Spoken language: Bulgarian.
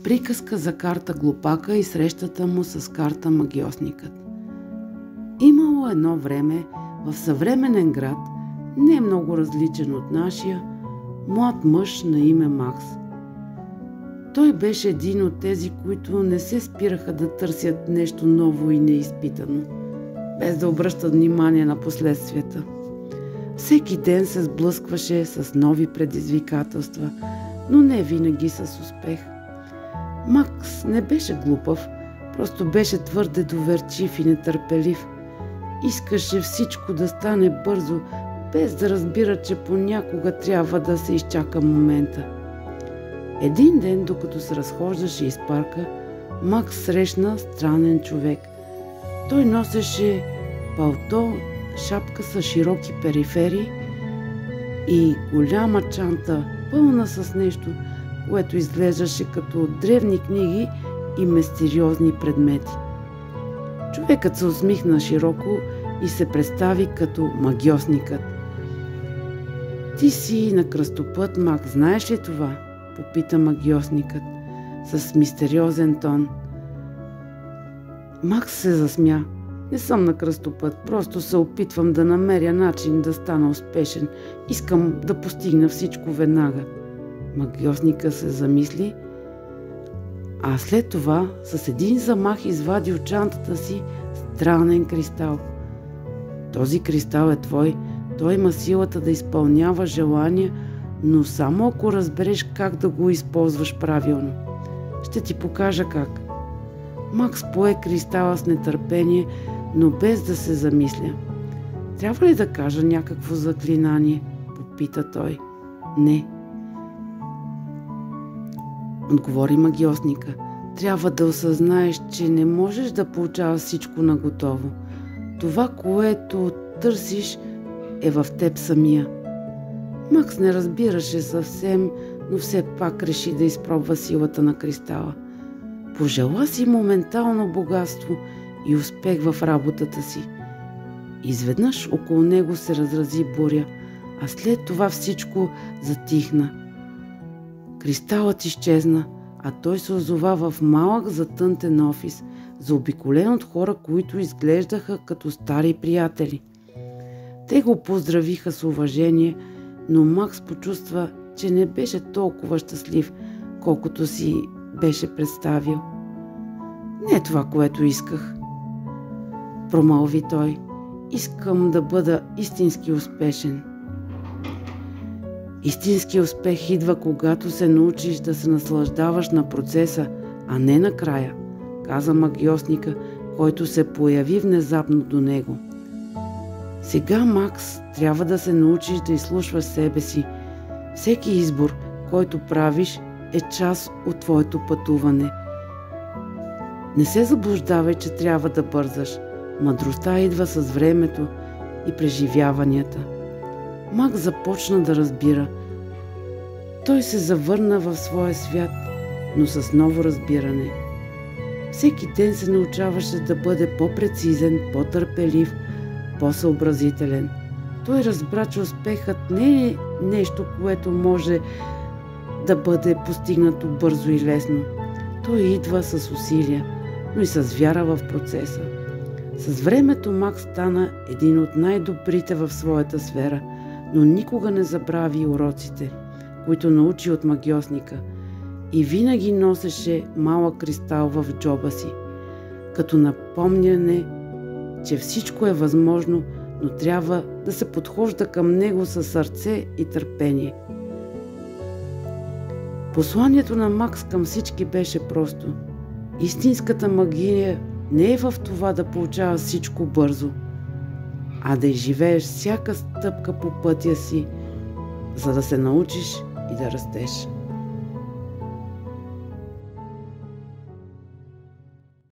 Приказка за карта глупака и срещата му с карта магиосникът. Имало едно време в съвременен град, не много различен от нашия, млад мъж на име Макс. Той беше един от тези, които не се спираха да търсят нещо ново и неизпитано, без да обръщат внимание на последствията. Всеки ден се сблъскваше с нови предизвикателства, но не винаги с успех. Макс не беше глупав, просто беше твърде доверчив и нетърпелив. Искаше всичко да стане бързо, без да разбира, че понякога трябва да се изчака момента. Един ден, докато се разхождаше из парка, Макс срещна странен човек. Той носеше палто, шапка с широки перифери и голяма чанта, пълна с нещо, което изглеждаше като древни книги и мистериозни предмети. Човекът се усмихна широко и се представи като магиосникът. "Ти си на кръстопът, Макс, знаеш ли това?" попита магиосникът с мистериозен тон. Макс се засмя. "Не съм на кръстопът, просто се опитвам да намеря начин да стана успешен. Искам да постигна всичко веднага." Магиосникът се замисли, а след това с един замах извади от чантата си странен кристал. "Този кристал е твой, той има силата да изпълнява желания, но само ако разбереш как да го използваш правилно. Ще ти покажа как." Макс пое кристала с нетърпение, но без да се замисля. "Трябва ли да кажа някакво заклинание?" попита той. "Не", отговори магиосника. "Трябва да осъзнаеш, че не можеш да получаваш всичко наготово. Това, което търсиш, е в теб самия." Макс не разбираше съвсем, но все пак реши да изпробва силата на кристала. Пожела си моментално богатство и успех в работата си. Изведнъж около него се разрази буря, а след това всичко затихна. Кристалът изчезна, а той се озова в малък затънтен офис, заобиколен от хора, които изглеждаха като стари приятели. Те го поздравиха с уважение, но Макс почувства, че не беше толкова щастлив, колкото си беше представил. "Не е това, което исках", промълви той. "Искам да бъда истински успешен." "Истински успех идва, когато се научиш да се наслаждаваш на процеса, а не на края", каза магиосника, който се появи внезапно до него. "Сега, Макс, трябва да се научиш да изслушваш себе си. Всеки избор, който правиш, е част от твоето пътуване. Не се заблуждавай, че трябва да бързаш. Мъдростта идва с времето и преживяванията." Макс започна да разбира. Той се завърна в своя свят, но с ново разбиране. Всеки ден се научаваше да бъде по-прецизен, по-търпелив, по-съобразителен. Той разбра, че успехът не е нещо, което може да бъде постигнато бързо и лесно. Той идва с усилия, но и с вяра в процеса. С времето Макс стана един от най-добрите в своята сфера, но никога не забрави уроците, които научи от магиосника, и винаги носеше малък кристал в джоба си, като напомняне, че всичко е възможно, но трябва да се подхожда към него със сърце и търпение. Посланието на Макс към всички беше просто. Истинската магия не е в това да получаваш всичко бързо, а да изживееш всяка стъпка по пътя си, за да се научиш и да растеш.